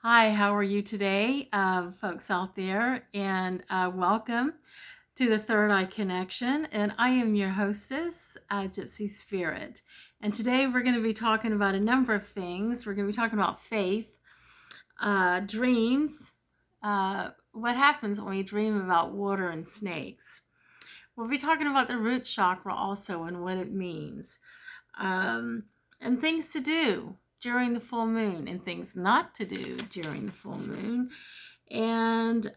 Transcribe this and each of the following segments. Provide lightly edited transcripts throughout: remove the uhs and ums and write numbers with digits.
Hi, how are you today, folks out there? And welcome to the Third Eye Connection. And I am your hostess, Gypsy Spirit. And today we're going to be talking about a number of things. We're going to be talking about faith, dreams, what happens when we dream about water and snakes. We'll be talking about the root chakra also and what it means, and things to do during the full moon and things not to do during the full moon. And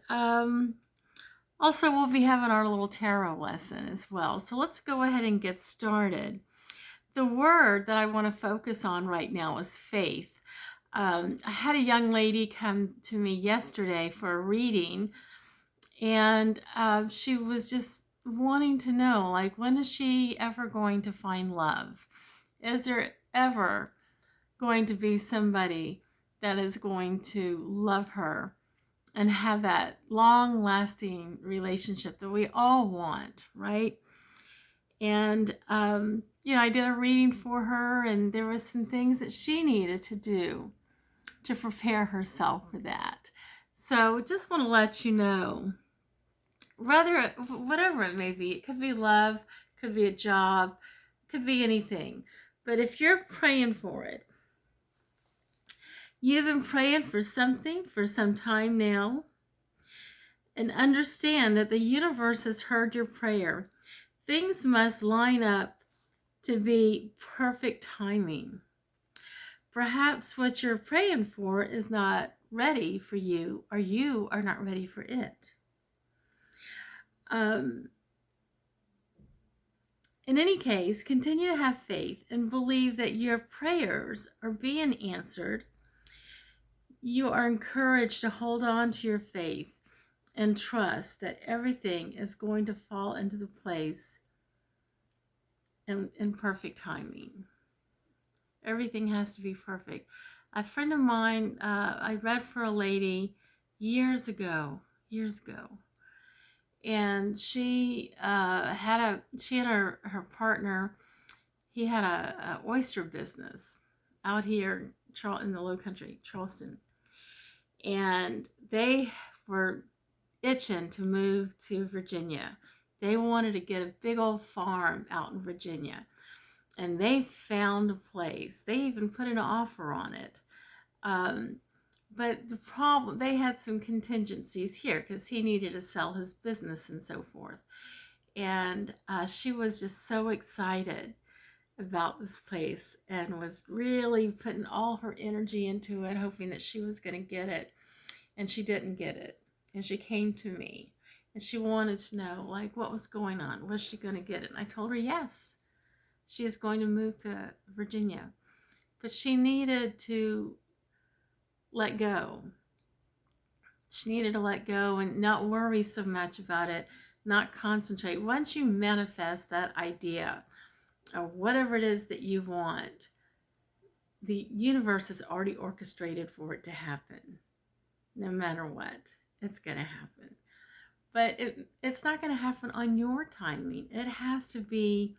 also, we'll be having our little tarot lesson as well. So let's go ahead and get started. The word that I want to focus on right now is faith. I had a young lady come to me yesterday for a reading, and she was just wanting to know, like, when is she ever going to find love? Is there ever going to be somebody that is going to love her and have that long-lasting relationship that we all want, right? And I did a reading for her, and there was some things that she needed to do to prepare herself for that. So just want to let you know, whatever it may be, it could be love, could be a job, could be anything. But if you're praying for it, you've been praying for something for some time now, and understand that the universe has heard your prayer. Things must line up to be perfect timing. Perhaps what you're praying for is not ready for you, or you are not ready for it. In any case, continue to have faith and believe that your prayers are being answered. You are encouraged to hold on to your faith and trust that everything is going to fall into the place in perfect timing. Everything has to be perfect. A friend of mine, I read for a lady years ago, and she had her partner. He had a oyster business out here in the Low Country, Charleston, and they were itching to move to Virginia. They wanted to get a big old farm out in Virginia, and they found a place. They even put an offer on it. But the problem, they had some contingencies here because he needed to sell his business and so forth. And she was just so excited about this place and was really putting all her energy into it, hoping that she was going to get it. And she didn't get it. And she came to me and she wanted to know, like, what was going on. Was she going to get it? And I told her, yes, she is going to move to Virginia. But she needed to let go. She needed to let go and not worry so much about it, not concentrate. Once you manifest that idea or whatever it is that you want, the universe has already orchestrated for it to happen. No matter what, it's going to happen. But it's not going to happen on your timing. It has to be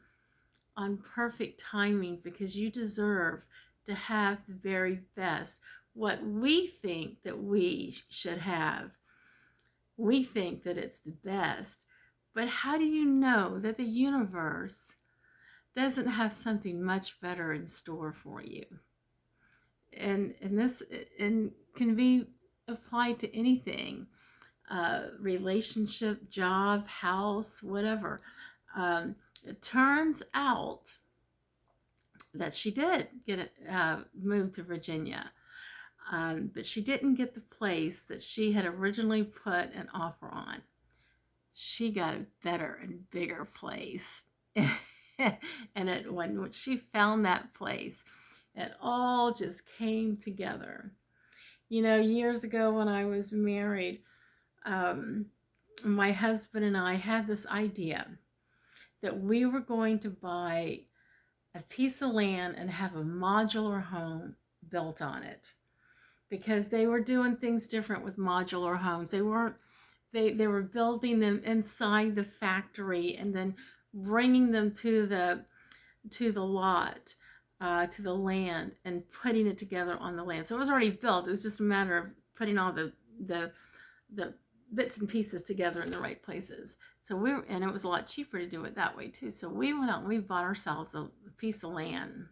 on perfect timing because you deserve to have the very best. What we think that we should have, we think that it's the best. But how do you know that the universe doesn't have something much better in store for you? And this can be applied to anything, relationship, job, house, whatever. It turns out that she did get moved to Virginia, but she didn't get the place that she had originally put an offer on. She got a better and bigger place. And when she found that place, it all just came together. You know, years ago when I was married, my husband and I had this idea that we were going to buy a piece of land and have a modular home built on it, because they were doing things different with modular homes. They were building them inside the factory and then bringing them to the lot. to the land and putting it together on the land. So it was already built. It was just a matter of putting all the bits and pieces together in the right places. So and it was a lot cheaper to do it that way too. So we went out and we bought ourselves a piece of land.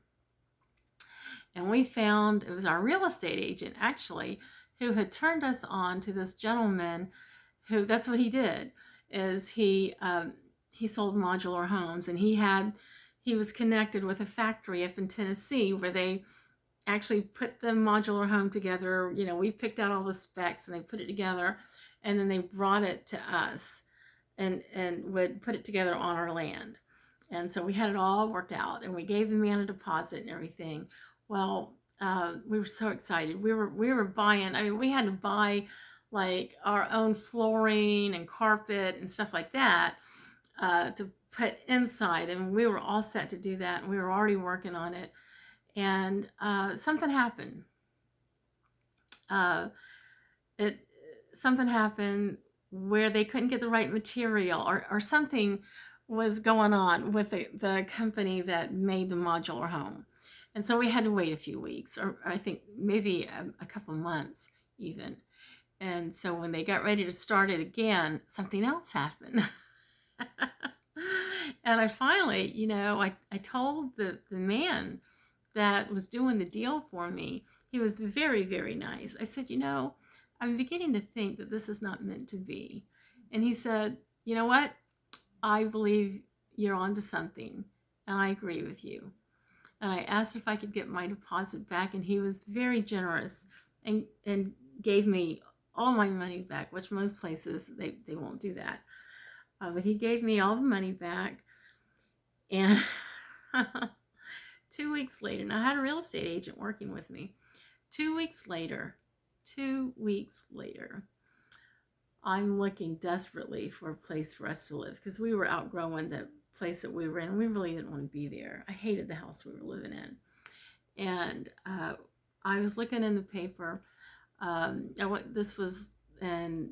And we found, it was our real estate agent actually, who had turned us on to this gentleman who, that's what he did, is he sold modular homes, and he was connected with a factory up in Tennessee where they actually put the modular home together. You know, we picked out all the specs and they put it together, and then they brought it to us and would put it together on our land. And so we had it all worked out, and we gave the man a deposit and everything. Well, we were so excited. We were buying, I mean, we had to buy like our own flooring and carpet and stuff like that to put inside, and we were all set to do that, and we were already working on it. And something happened. Something happened where they couldn't get the right material, or something was going on with the company that made the modular home. And so we had to wait a few weeks, or I think maybe a couple months even. And so when they got ready to start it again, something else happened. And I finally, you know, I told the man that was doing the deal for me. He was very, very nice. I said, you know, I'm beginning to think that this is not meant to be. And he said, you know what? I believe you're onto something, and I agree with you. And I asked if I could get my deposit back, and he was very generous and gave me all my money back, which most places, they won't do that. But he gave me all the money back. And 2 weeks later, and I had a real estate agent working with me. 2 weeks later, I'm looking desperately for a place for us to live, because we were outgrowing the place that we were in. We really didn't want to be there. I hated the house we were living in. And I was looking in the paper. This was in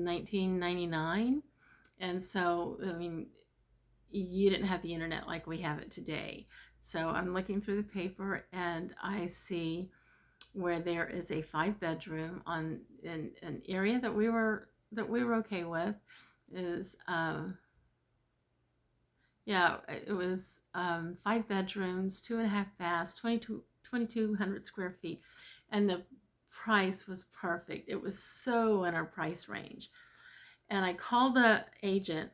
1999. And so, I mean, you didn't have the internet like we have it today. So I'm looking through the paper, and I see where there is a 5-bedroom in an area that we were okay with. Is it was 5 bedrooms, 2.5 baths, 2,200 square feet, and the price was perfect. It was so in our price range. And I called the agent.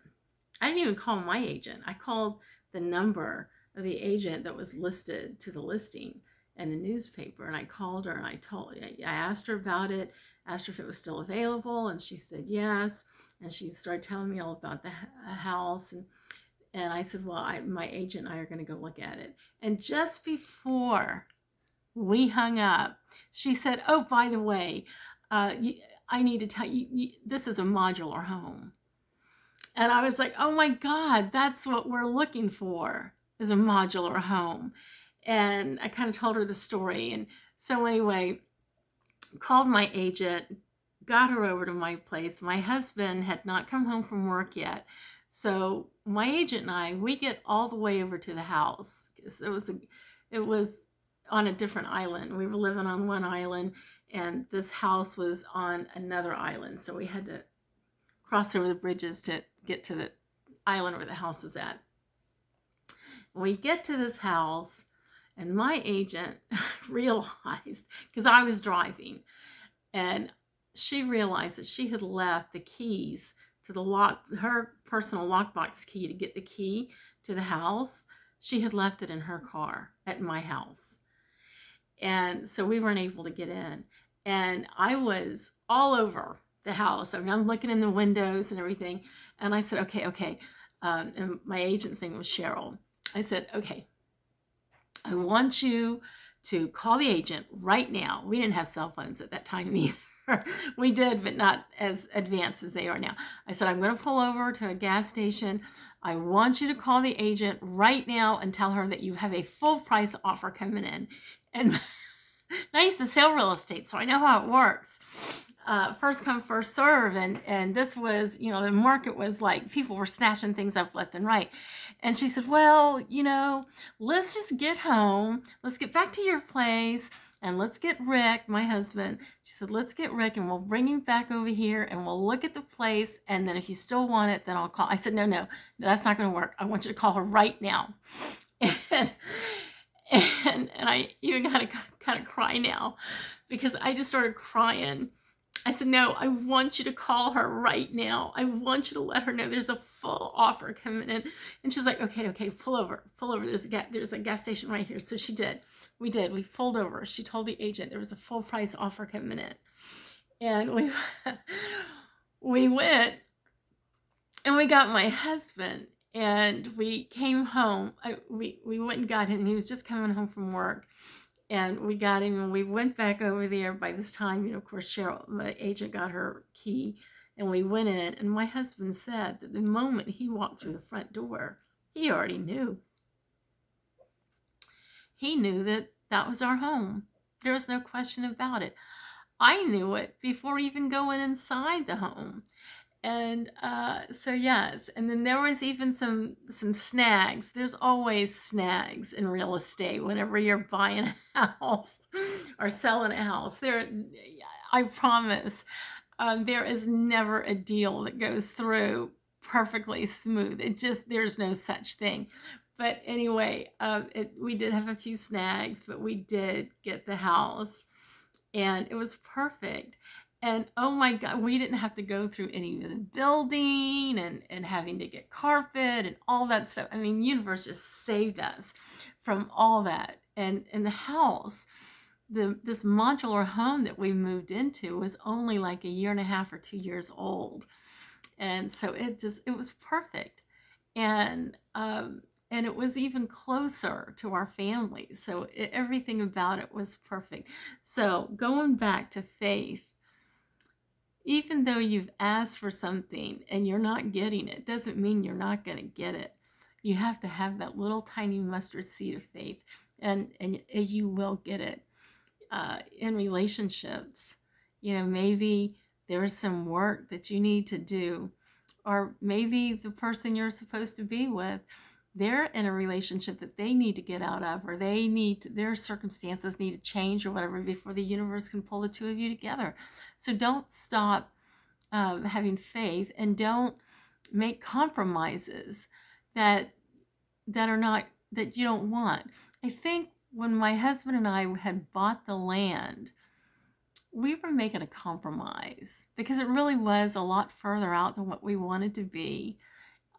I didn't even call my agent. I called the number of the agent that was listed to the listing in the newspaper. And I called her, and I asked her about it, asked her if it was still available. And she said yes. And she started telling me all about the house. And I said, well, my agent and I are going to go look at it. And just before we hung up, she said, oh, by the way, I need to tell you, this is a modular home. And I was like, oh my God, that's what we're looking for, is a modular home. And I kind of told her the story. And so anyway, called my agent, got her over to my place. My husband had not come home from work yet. So my agent and I, we get all the way over to the house. It was on a different island. We were living on one island, and this house was on another island. So we had to cross over the bridges to get to the island where the house was at. We get to this house, and my agent realized, because I was driving, and she realized that she had left the keys to the her personal lockbox key to get the key to the house. She had left it in her car at my house. And so we weren't able to get in. And I was all over the house. I mean, I'm looking in the windows and everything. And I said, okay. And my agent's name was Cheryl. I said, okay, I want you to call the agent right now. We didn't have cell phones at that time either. We did, but not as advanced as they are now. I said, I'm going to pull over to a gas station. I want you to call the agent right now and tell her that you have a full price offer coming in. And I used to sell real estate, so I know how it works. First come, first serve. And this was, the market was like, people were snatching things up left and right. And she said, well, let's just get home. Let's get back to your place and let's get Rick, my husband. She said, let's get Rick and we'll bring him back over here and we'll look at the place. And then if you still want it, then I'll call. I said, no, that's not going to work. I want you to call her right now. And I even got to kind of cry now because I just started crying. I said, no, I want you to call her right now. I want you to let her know there's a full offer coming in. And she's like, okay, pull over. There's a gas station right here. So she did. We pulled over. She told the agent there was a full price offer coming in. And we went and we got my husband and we came home. We went and got him and he was just coming home from work. And we got him and we went back over there. By this time, of course, Cheryl, my agent, got her key and we went in. And my husband said that the moment he walked through the front door, he already knew. He knew that that was our home. There was no question about it. I knew it before even going inside the home. And so yes, and then there was even some snags. There's always snags in real estate whenever you're buying a house or selling a house. I promise, there is never a deal that goes through perfectly smooth. There's no such thing. But anyway, we did have a few snags, but we did get the house, and it was perfect. And oh my God, we didn't have to go through any of the building and having to get carpet and all that stuff. I mean, universe just saved us from all that. And the house, this modular home that we moved into was only like 1.5 or 2 years old. And so it was perfect. And it was even closer to our family. So everything about it was perfect. So going back to faith, even though you've asked for something and you're not getting it, doesn't mean you're not going to get it. You have to have that little tiny mustard seed of faith, and you will get it. In relationships, maybe there's some work that you need to do, or maybe the person you're supposed to be with, they're in a relationship that they need to get out of, or their circumstances need to change or whatever before the universe can pull the two of you together. So don't stop having faith, and don't make compromises that you don't want. I think when my husband and I had bought the land, we were making a compromise because it really was a lot further out than what we wanted to be.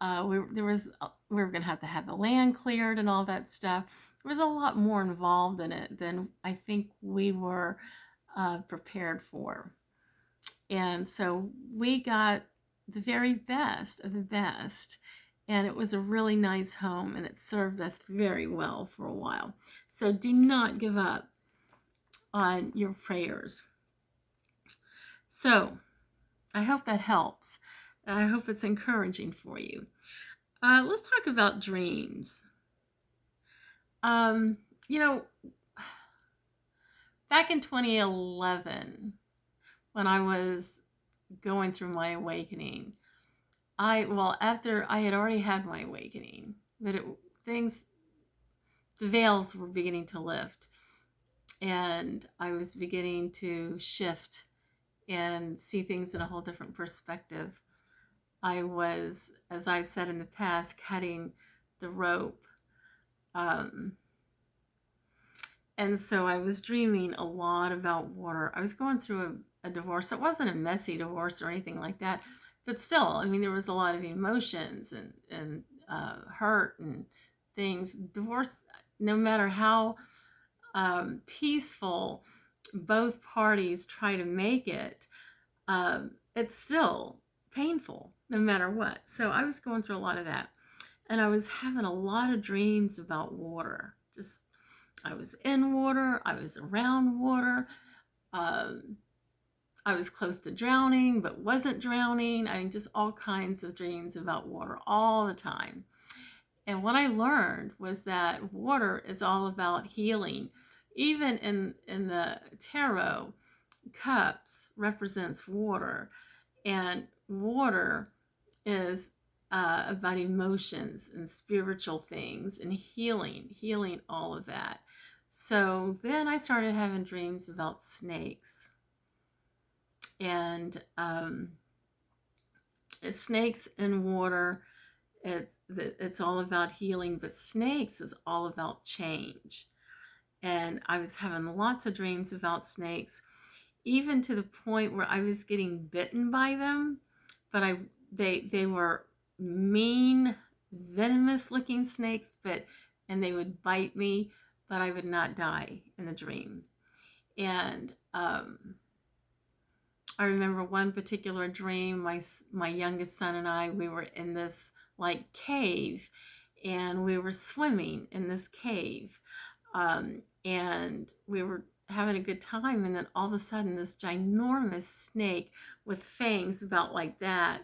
We were going to have the land cleared and all that stuff. There was a lot more involved in it than I think we were prepared for. And so we got the very best of the best. And it was a really nice home, and it served us very well for a while. So do not give up on your prayers. So I hope that helps. I hope it's encouraging for you. Let's talk about dreams. Back in 2011, when I was going through my awakening, after I had already had my awakening, but the veils were beginning to lift, and I was beginning to shift and see things in a whole different perspective. I was, as I've said in the past, cutting the rope. And so I was dreaming a lot about water. I was going through a divorce. It wasn't a messy divorce or anything like that, but still, I mean, there was a lot of emotions and hurt and things. Divorce, no matter how peaceful both parties try to make it, it's still painful no matter what. So I was going through a lot of that, and I was having a lot of dreams about water. I was in water, I was around water, I was close to drowning but wasn't drowning. I mean, just all kinds of dreams about water all the time. And what I learned was that water is all about healing. Even in the tarot, cups represents water, and water is about emotions and spiritual things and healing all of that. So then I started having dreams about snakes, and snakes in water. It's all about healing, but snakes is all about change. And I was having lots of dreams about snakes, even to the point where I was getting bitten by them, but they were mean, venomous looking snakes, and they would bite me, but I would not die in the dream. And I remember one particular dream, my youngest son and I, we were in this like cave, and we were swimming in this cave, and we were having a good time, and then all of a sudden this ginormous snake with fangs about like that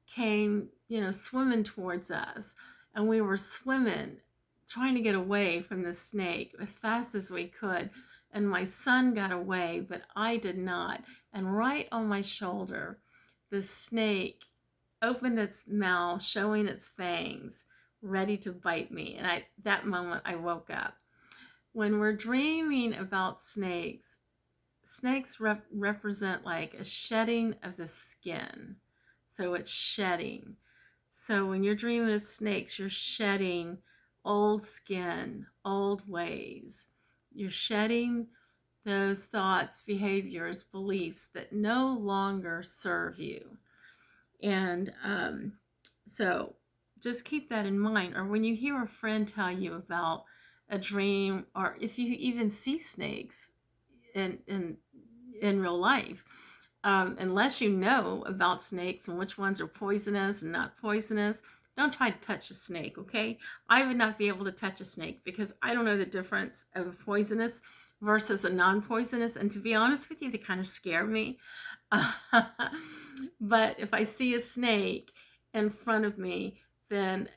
came, swimming towards us, and we were swimming, trying to get away from the snake as fast as we could. And my son got away, but I did not. And right on my shoulder, the snake opened its mouth, showing its fangs, ready to bite me. And that moment I woke up. When we're dreaming about snakes, snakes represent like a shedding of the skin. So it's shedding. So when you're dreaming of snakes, you're shedding old skin, old ways. You're shedding those thoughts, behaviors, beliefs that no longer serve you. And so just keep that in mind. Or when you hear a friend tell you about a dream, or if you even see snakes in real life, unless you know about snakes and which ones are poisonous and not poisonous, don't try to touch a snake, okay? I would not be able to touch a snake because I don't know the difference of a poisonous versus a non-poisonous. And to be honest with you, they kind of scare me. But if I see a snake in front of me, then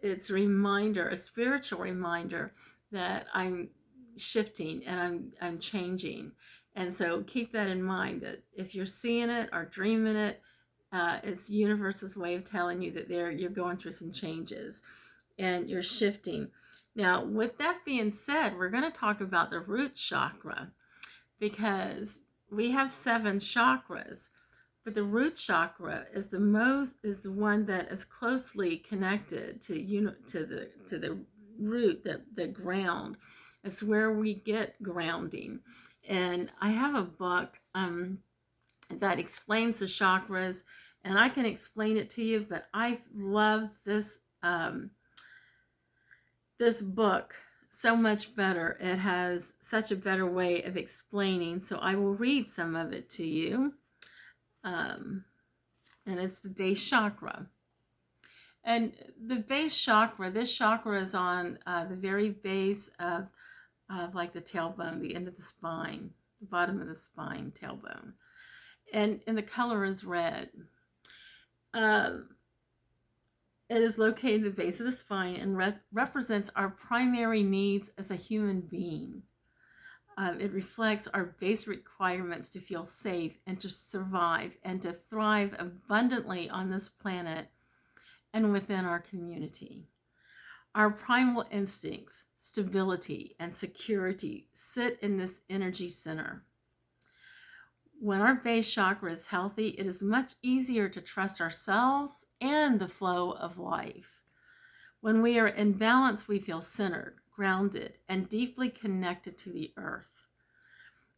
it's a reminder, a spiritual reminder that I'm shifting and I'm changing. And so keep that in mind, that if you're seeing it or dreaming it, it's the universe's way of telling you that you're going through some changes and you're shifting. Now, with that being said, we're going to talk about the root chakra, because we have 7 chakras, but the root chakra is the one that is closely connected to the root, the ground. It's where we get grounding. And I have a book that explains the chakras, and I can explain it to you, but I love this this book so much better. It has such a better way of explaining, so I will read some of it to you. And it's the base chakra. And the base chakra, this chakra is on the very base of like the tailbone, the end of the spine, the bottom of the spine, tailbone. And the color is red. It is located at the base of the spine and represents our primary needs as a human being. It reflects our basic requirements to feel safe and to survive and to thrive abundantly on this planet and within our community. Our primal instincts, stability, and security sit in this energy center. When our base chakra is healthy, it is much easier to trust ourselves and the flow of life. When we are in balance, we feel centered, grounded, and deeply connected to the earth.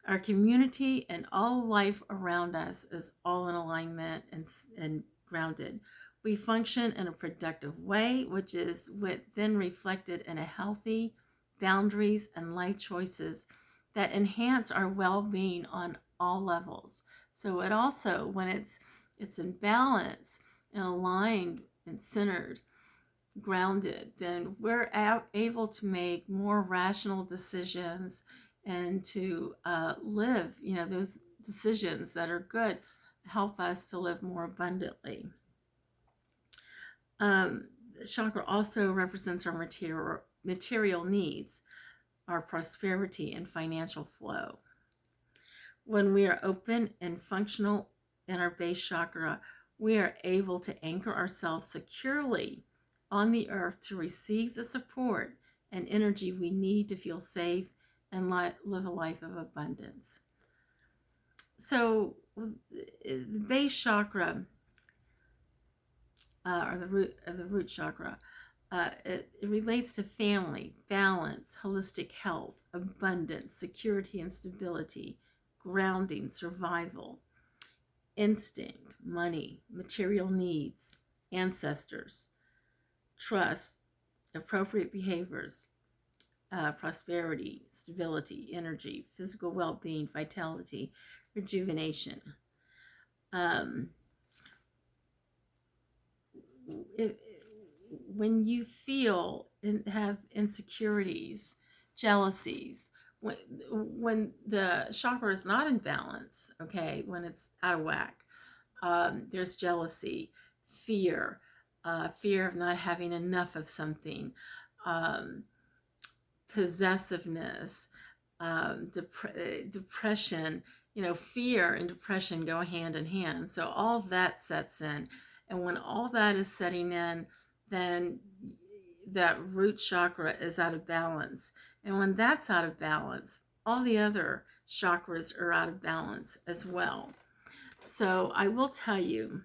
Our community and all life around us is all in alignment and grounded. We function in a productive way, which is then reflected in a healthy boundaries and life choices that enhance our well-being on all levels. So it also, when it's in balance and aligned and centered, grounded, then we're able to make more rational decisions and to live, those decisions that are good, help us to live more abundantly. Chakra also represents our material needs, our prosperity and financial flow. When we are open and functional in our base chakra, we are able to anchor ourselves securely on the earth to receive the support and energy we need to feel safe and live a life of abundance. So the base chakra, or the root chakra, it relates to family, balance, holistic health, abundance, security and stability, grounding, survival, instinct, money, material needs, ancestors, trust, appropriate behaviors, prosperity, stability, energy, physical well-being, vitality, rejuvenation. When you feel and have insecurities, jealousies, when the chakra is not in balance, okay, when it's out of whack, there's jealousy, fear, fear of not having enough of something, possessiveness, depression. You know, fear and depression go hand in hand. So all that sets in. And when all that is setting in, then that root chakra is out of balance. And when that's out of balance, all the other chakras are out of balance as well. So I will tell you,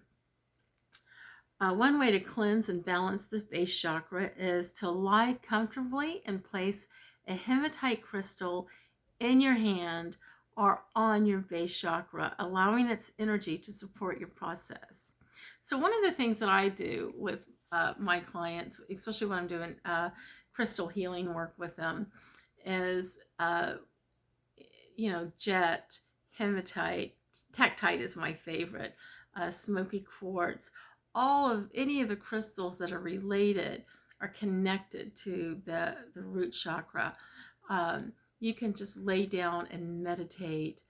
one way to cleanse and balance the base chakra is to lie comfortably and place a hematite crystal in your hand or on your base chakra, allowing its energy to support your process. So one of the things that I do with my clients, especially when I'm doing crystal healing work with them, is, jet, hematite, tektite is my favorite, smoky quartz. Any of the crystals that are related are connected to the root chakra. You can just lay down and meditate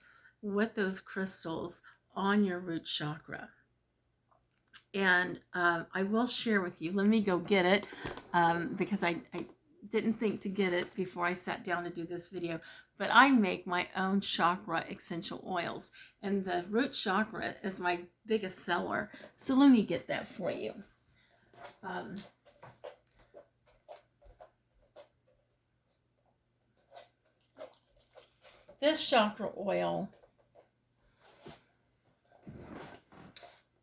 with those crystals on your root chakra. And I will share with you, let me go get it, because I didn't think to get it before I sat down to do this video, but I make my own chakra essential oils, and the root chakra is my biggest seller. So let me get that for you. This chakra oil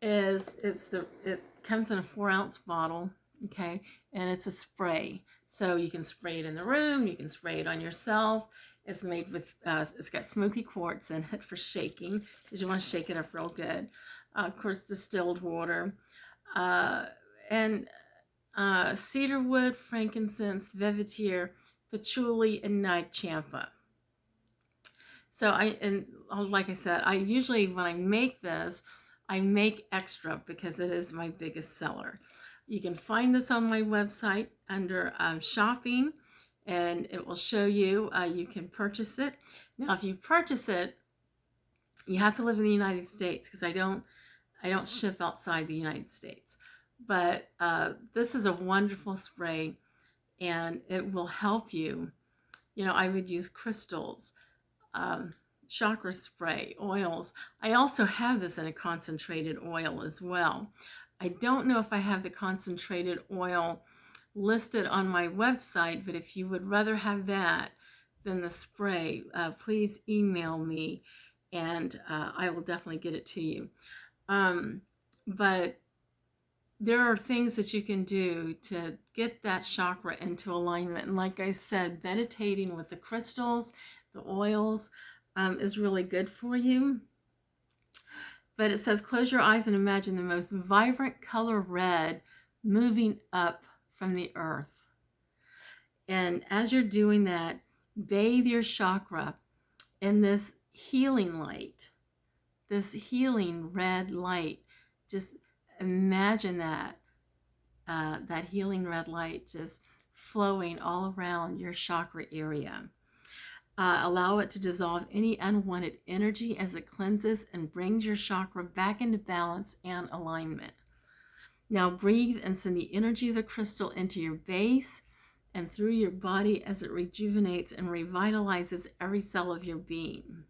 it comes in a 4-ounce bottle, okay, and it's a spray. So you can spray it in the room, you can spray it on yourself. It's made with, it's got smoky quartz in it for shaking, because you want to shake it up real good. Of course, distilled water, and cedarwood, frankincense, vetiver, patchouli, and nightchampa. So like I said, I usually, when I make this, I make extra because it is my biggest seller. You can find this on my website under shopping, and it will show you, you can purchase it. Now, if you purchase it, you have to live in the United States, because I don't ship outside the United States. But this is a wonderful spray, and it will help you. You know, I would use crystals, chakra spray, oils. I also have this in a concentrated oil as well. I don't know if I have the concentrated oil listed on my website, but if you would rather have that than the spray, please email me, and I will definitely get it to you. But there are things that you can do to get that chakra into alignment. And like I said, meditating with the crystals, the oils, is really good for you. But it says, close your eyes and imagine the most vibrant color red moving up from the earth. And as you're doing that, bathe your chakra in this healing light, this healing red light. Just imagine that, that healing red light just flowing all around your chakra area. Allow it to dissolve any unwanted energy as it cleanses and brings your chakra back into balance and alignment. Now breathe and send the energy of the crystal into your base and through your body as it rejuvenates and revitalizes every cell of your being.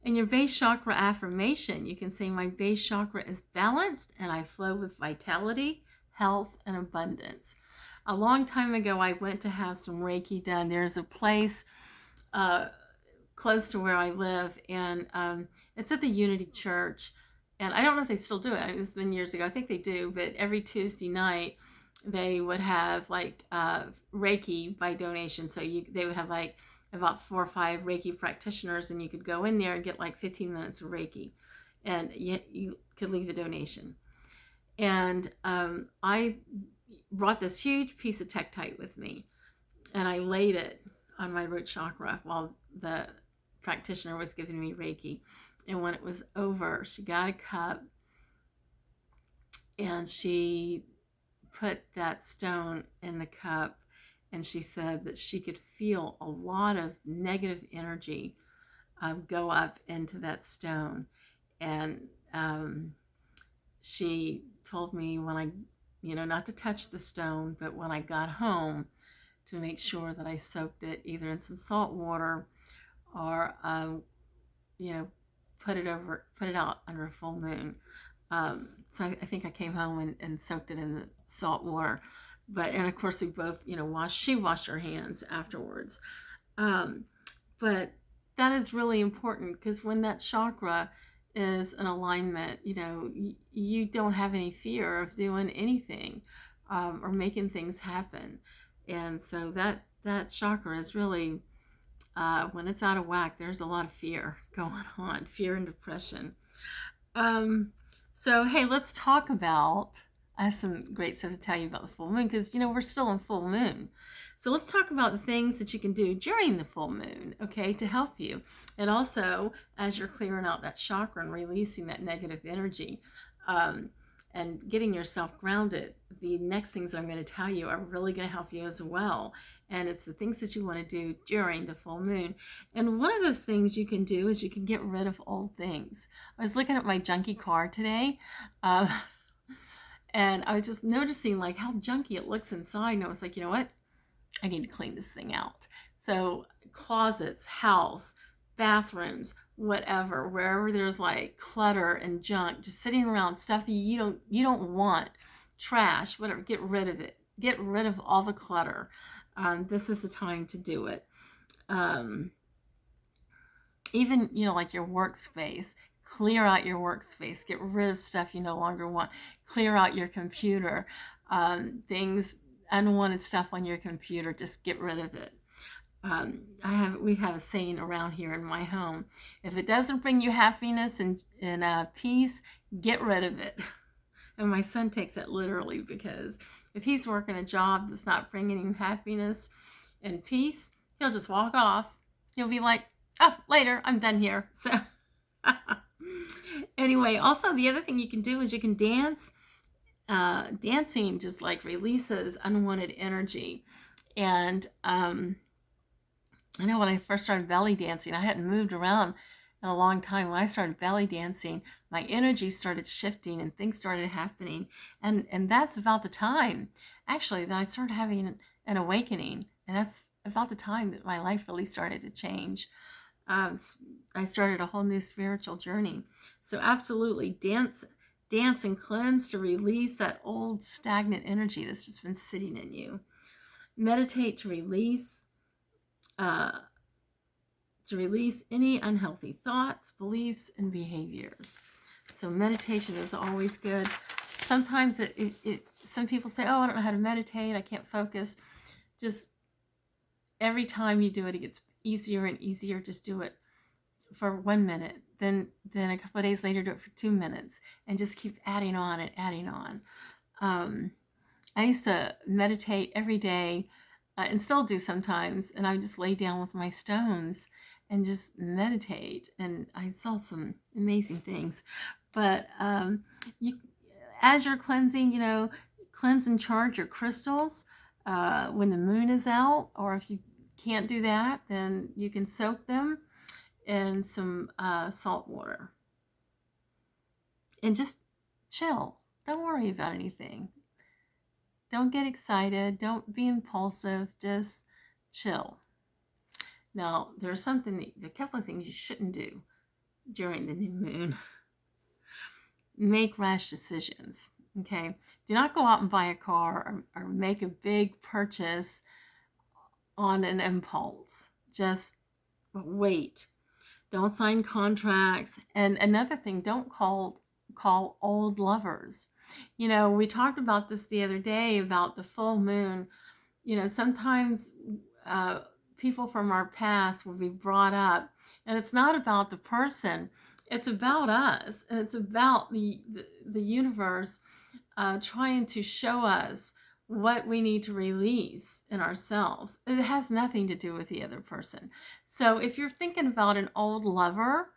In your base chakra affirmation, you can say, my base chakra is balanced and I flow with vitality, health, and abundance. A long time ago, I went to have some Reiki done. There's a place close to where I live, and it's at the Unity Church. And I don't know if they still do it. It's been years ago. I think they do, but every Tuesday night, they would have like Reiki by donation. So they would have like about 4 or 5 Reiki practitioners, and you could go in there and get like 15 minutes of Reiki, and you could leave a donation. And I brought this huge piece of Tektite with me, and I laid it on my root chakra while the practitioner was giving me Reiki. And when it was over, she got a cup and she put that stone in the cup, and she said that she could feel a lot of negative energy go up into that stone. And she told me when I, not to touch the stone, but when I got home, to make sure that I soaked it either in some salt water or, put it out under a full moon. So I think I came home and soaked it in the salt water. And of course we both, she washed her hands afterwards. But that is really important, because when that chakra is in alignment, you don't have any fear of doing anything or making things happen. And so that chakra is really, when it's out of whack, there's a lot of fear going on, fear and depression. So, hey, let's talk about, I have some great stuff to tell you about the full moon, because, we're still in full moon. So let's talk about the things that you can do during the full moon, okay, to help you. And also, as you're clearing out that chakra and releasing that negative energy, and getting yourself grounded, the next things that I'm going to tell you are really going to help you as well. And it's the things that you want to do during the full moon. And one of those things you can do is you can get rid of old things. I was looking at my junky car today, and I was just noticing like how junky it looks inside. And I was like, you know what? I need to clean this thing out. So closets, house, bathrooms, whatever, wherever there's like clutter and junk just sitting around, stuff that you don't want, trash, whatever, get rid of it. Get rid of all the clutter. This is the time to do it. Even, like your workspace, clear out your workspace, get rid of stuff you no longer want, clear out your computer, things, unwanted stuff on your computer, just get rid of it. We have a saying around here in my home: if it doesn't bring you happiness and peace, get rid of it. And my son takes that literally, because if he's working a job that's not bringing him happiness and peace, he'll just walk off. He'll be like, oh, later, I'm done here. So anyway, also the other thing you can do is you can dance. Dancing just like releases unwanted energy. And I know when I first started belly dancing, I hadn't moved around in a long time. When I started belly dancing, my energy started shifting and things started happening. And that's about the time, actually, that I started having an awakening. And that's about the time that my life really started to change. I started a whole new spiritual journey. So absolutely, dance and cleanse to release that old stagnant energy that's just been sitting in you. Meditate to release any unhealthy thoughts, beliefs, and behaviors. So meditation is always good. Sometimes some people say, oh, I don't know how to meditate, I can't focus. Just every time you do it, it gets easier and easier. Just do it for 1 minute. Then a couple of days later, do it for 2 minutes, and just keep adding on and adding on. I used to meditate every day, and still do sometimes, and I would just lay down with my stones and just meditate, and I saw some amazing things. But as you're cleansing, cleanse and charge your crystals when the moon is out, or if you can't do that, then you can soak them in some salt water and just chill. Don't worry about anything. Don't get excited. Don't be impulsive. Just chill. Now, there's a couple of things you shouldn't do during the new moon. Make rash decisions, okay? Do not go out and buy a car or make a big purchase on an impulse. Just wait. Don't sign contracts. And another thing, don't call old lovers. You know, we talked about this the other day about the full moon. You know, sometimes people from our past will be brought up, and it's not about the person, it's about us, and it's about the universe trying to show us what we need to release in ourselves. It has nothing to do with the other person. So if you're thinking about an old lover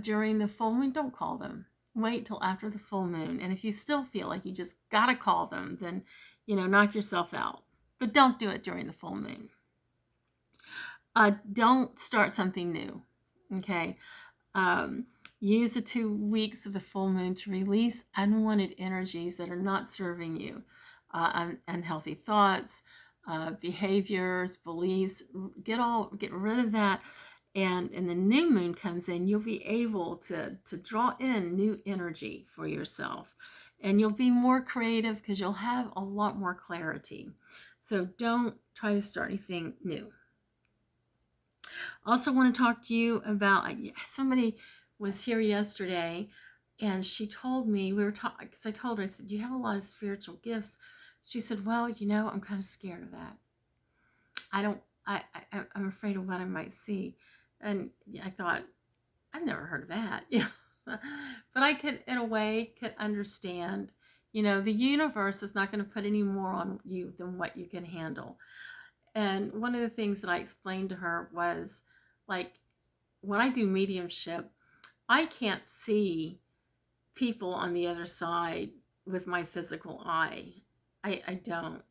during the full moon, don't call them. Wait till after the full moon. And if you still feel like you just gotta call them, then, you know, knock yourself out. But don't do it during the full moon. Don't start something new, okay? Use the 2 weeks of the full moon to release unwanted energies that are not serving you. Unhealthy thoughts, behaviors, beliefs. Get rid of that. And the new moon comes in, you'll be able to draw in new energy for yourself. And you'll be more creative because you'll have a lot more clarity. So don't try to start anything new. Also want to talk to you about, somebody was here yesterday and she told me, we were talking, because I told her, I said, you have a lot of spiritual gifts. She said, well, you know, I'm kind of scared of that. I'm afraid of what I might see. And I thought, I've never heard of that. Yeah. But I could, in a way, could understand, you know, the universe is not going to put any more on you than what you can handle. And one of the things that I explained to her was, like, when I do mediumship, I can't see people on the other side with my physical eye. I don't.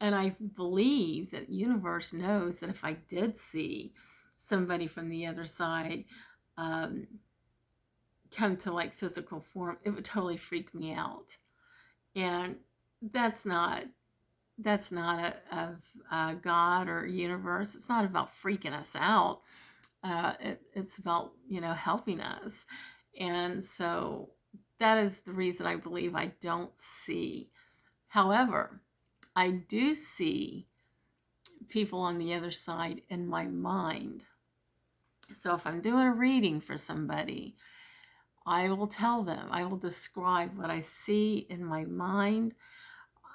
And I believe that the universe knows that if I did see somebody from the other side come to like physical form, it would totally freak me out. And that's not a God or universe. It's not about freaking us out. It's about, you know, helping us. And so that is the reason I believe I don't see. However, I do see people on the other side in my mind. So if I'm doing a reading for somebody, I will tell them, I will describe what I see in my mind.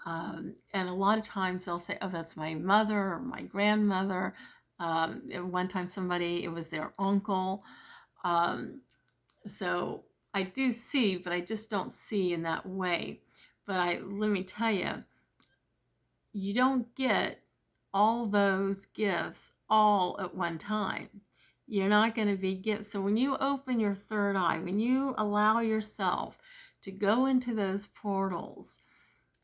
And a lot of times they'll say, oh, that's my mother or my grandmother. One time it was their uncle. So I do see, but I just don't see in that way. But let me tell you, you don't get all those gifts all at one time. You're not going to be gifts. So when you open your third eye, when you allow yourself to go into those portals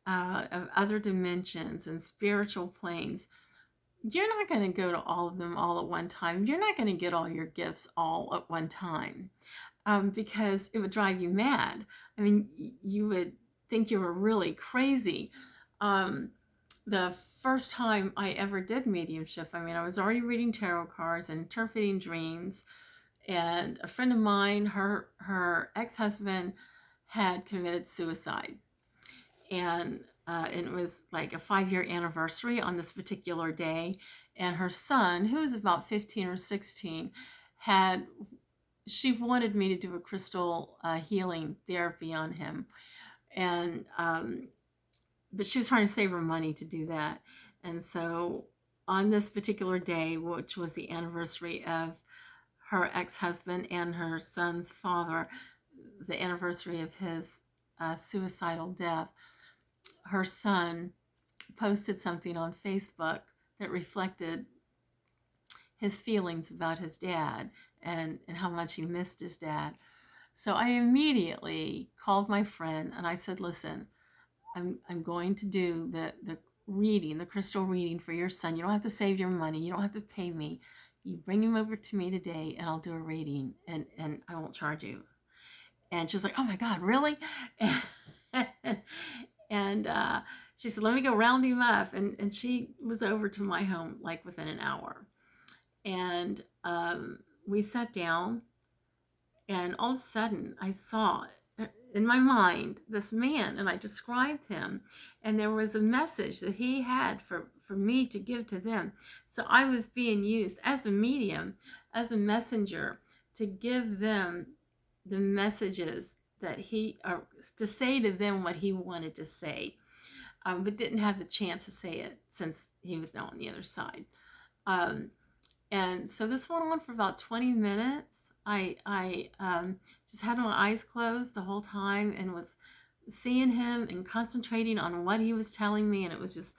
of other dimensions and spiritual planes, you're not going to go to all of them all at one time. You're not going to get all your gifts all at one time because it would drive you mad. I mean, you would think you were really crazy. The first time I ever did mediumship, I mean, I was already reading tarot cards and interpreting dreams, and a friend of mine, her ex-husband had committed suicide, and it was like a 5-year anniversary on this particular day, and her son, who was about 15 or 16, she wanted me to do a crystal healing therapy on him, and but she was trying to save her money to do that. And so on this particular day, which was the anniversary of her ex-husband and her son's father, the anniversary of his suicidal death, her son posted something on Facebook that reflected his feelings about his dad and how much he missed his dad. So I immediately called my friend and I said, listen, I'm going to do the reading, the crystal reading for your son. You don't have to save your money. You don't have to pay me. You bring him over to me today and I'll do a reading and I won't charge you. And she was like, oh my God, really? And she said, let me go round him up. And she was over to my home like within an hour. And we sat down And all of a sudden, I saw in my mind this man, and I described him, and there was a message that he had for me to give to them. So I was being used as a medium, as a messenger, to give them the messages that or to say to them what he wanted to say, but didn't have the chance to say it since he was now on the other side. Um, and so this went on for about 20 minutes. I just had my eyes closed the whole time and was seeing him and concentrating on what he was telling me. And it was just,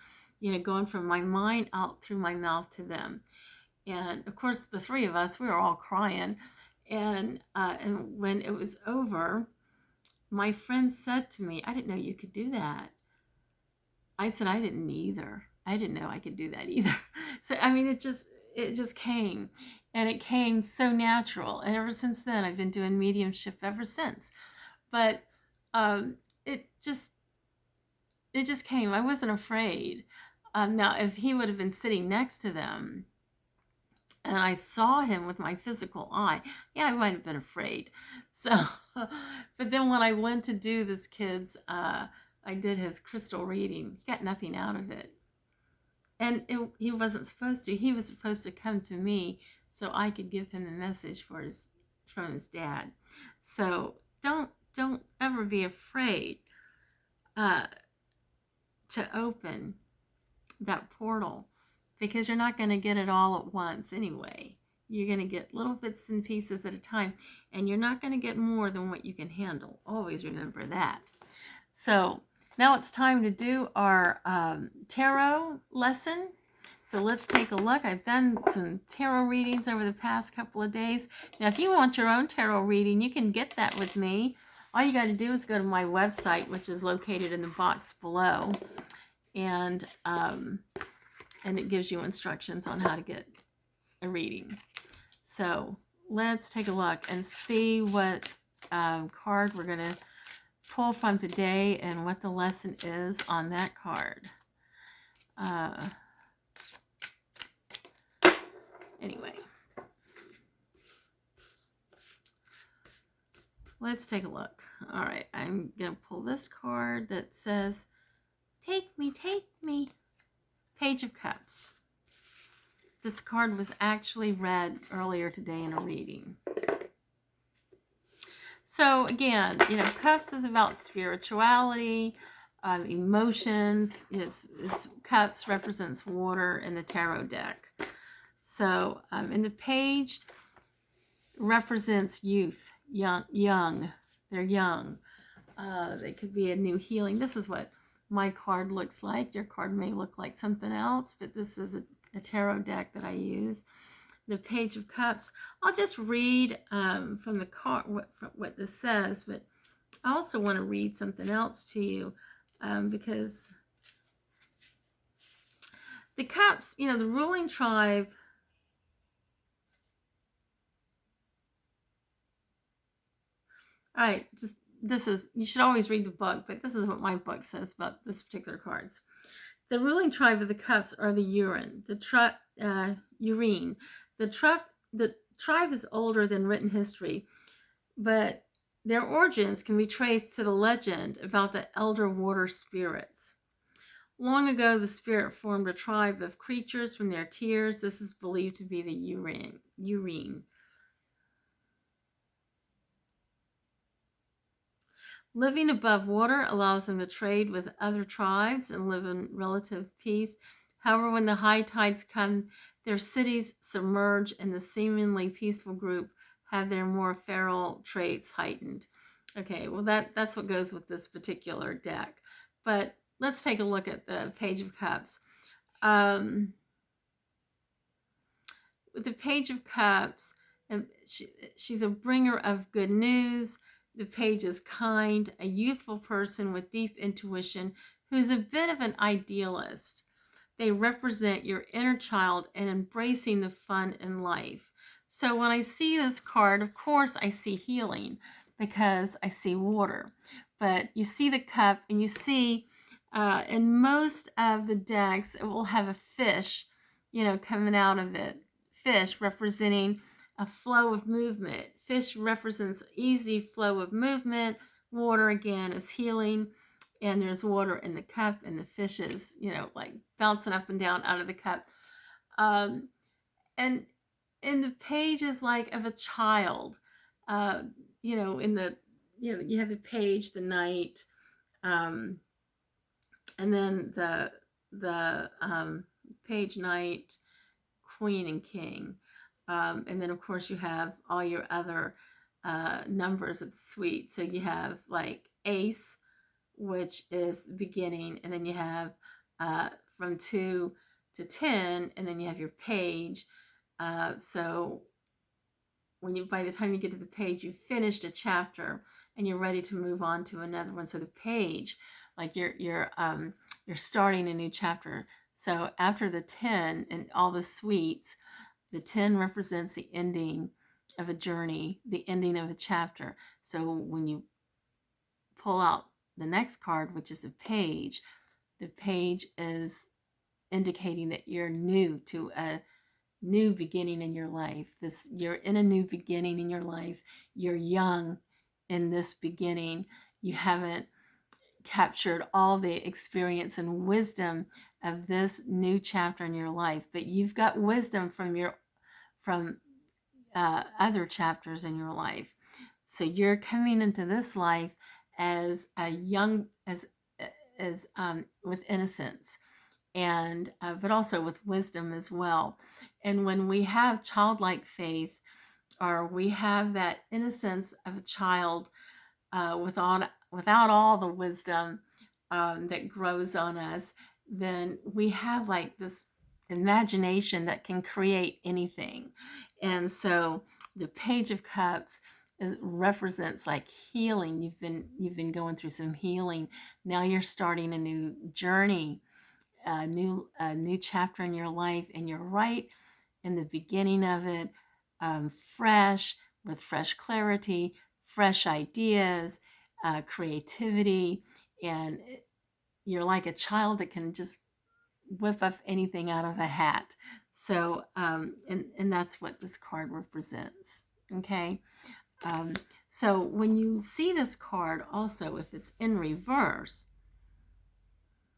going from my mind out through my mouth to them. And of course, the three of us, we were all crying. And when it was over, my friend said to me, "I didn't know you could do that." I said, "I didn't either. I didn't know I could do that either." So, I mean, it just came, and it came so natural. And ever since then, I've been doing mediumship ever since. But it just came. I wasn't afraid. Now, if he would have been sitting next to them and I saw him with my physical eye, yeah, I might have been afraid. So, but then when I went to do this kid's, I did his crystal reading. He got nothing out of it. And he wasn't supposed to. He was supposed to come to me so I could give him the message from his dad. So don't ever be afraid to open that portal, because you're not going to get it all at once anyway. You're going to get little bits and pieces at a time, and you're not going to get more than what you can handle. Always remember that. So now it's time to do our tarot lesson. So let's take a look. I've done some tarot readings over the past couple of days. Now, if you want your own tarot reading, you can get that with me. All you got to do is go to my website, which is located in the box below. And it gives you instructions on how to get a reading. So let's take a look and see what card we're going to pull from today and what the lesson is on that card. Anyway, let's take a look. All right, I'm going to pull this card that says, "Take me, take me." Page of Cups. This card was actually read earlier today in a reading. So again, Cups is about spirituality, emotions. It's Cups represents water in the tarot deck. So and the page represents youth, young. They're young. They could be a new healing. This is what my card looks like. Your card may look like something else, but this is a tarot deck that I use. The Page of Cups. I'll just read from the card what this says, but I also want to read something else to you because the Cups, the ruling tribe. All right, you should always read the book, but this is what my book says about this particular cards. The ruling tribe of the Cups are the Urine. Urine. The tribe is older than written history, but their origins can be traced to the legend about the elder water spirits. Long ago, the spirit formed a tribe of creatures from their tears. This is believed to be the Urine. Living above water allows them to trade with other tribes and live in relative peace. However, when the high tides come, their cities submerge and the seemingly peaceful group have their more feral traits heightened. Okay, well that's what goes with this particular deck. But let's take a look at the Page of Cups. With the Page of Cups, she's a bringer of good news. The page is kind, a youthful person with deep intuition who's a bit of an idealist. They represent your inner child and embracing the fun in life. So when I see this card, of course, I see healing because I see water. But you see the cup and you see in most of the decks, it will have a fish, coming out of it. Fish representing a flow of movement. Fish represents easy flow of movement. Water, again, is healing. And there's water in the cup, and the fish is, like bouncing up and down out of the cup. And the page is like of a child. In the, you have the page, the knight, and then the page, knight, queen, and king. And then, of course, you have all your other numbers of the suite. So you have like ace, which is beginning, and then you have from 2 to 10, and then you have your page. So by the time you get to the page, you've finished a chapter and you're ready to move on to another one. So the page, like you're starting a new chapter. So after the 10 and all the suites, the 10 represents the ending of a journey, the ending of a chapter. So when you pull out the next card, which is the page is indicating that you're new to a new beginning in your life. You're in a new beginning in your life. You're young in this beginning. You haven't captured all the experience and wisdom of this new chapter in your life, but you've got wisdom from other chapters in your life. So you're coming into this life as a young, as with innocence, and but also with wisdom as well. And when we have childlike faith, or we have that innocence of a child, without all the wisdom that grows on us, then we have like this imagination that can create anything. And so the Page of Cups represents like healing. You've been going through some healing. Now you're starting a new journey, a new chapter in your life, and you're right in the beginning of it, fresh, with fresh clarity, fresh ideas, creativity, and you're like a child that can just whip up anything out of a hat. So, and that's what this card represents. Okay. So when you see this card, also, if it's in reverse,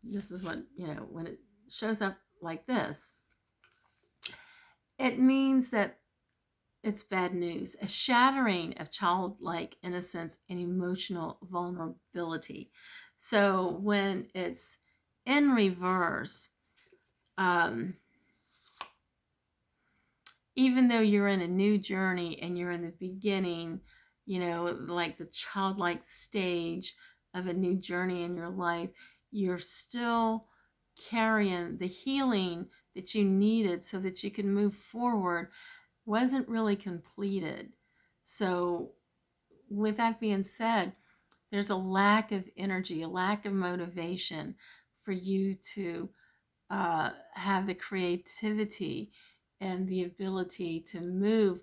this is what, when it shows up like this, it means that it's bad news, a shattering of childlike innocence and emotional vulnerability. So when it's in reverse, even though you're in a new journey and you're in the beginning, like the childlike stage of a new journey in your life, you're still carrying the healing that you needed so that you can move forward, wasn't really completed. So with that being said, there's a lack of energy, a lack of motivation for you to have the creativity and the ability to move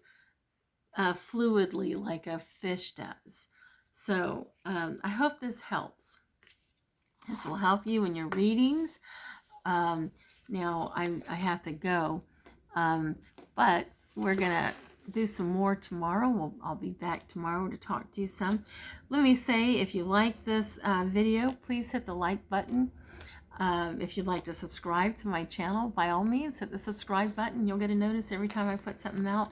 fluidly like a fish does. So I hope this helps. This will help you in your readings. Now I have to go, but we're gonna do some more tomorrow. I'll be back tomorrow to talk to you some. Let me say, if you like this video, please hit the like button. If you'd like to subscribe to my channel, by all means, hit the subscribe button. You'll get a notice every time I put something out.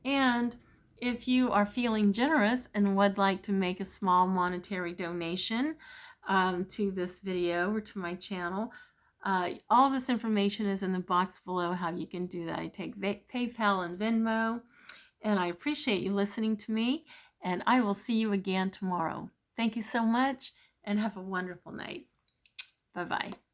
And if you are feeling generous and would like to make a small monetary donation to this video or to my channel, all this information is in the box below how you can do that. I take PayPal and Venmo, and I appreciate you listening to me, and I will see you again tomorrow. Thank you so much, and have a wonderful night. Bye-bye.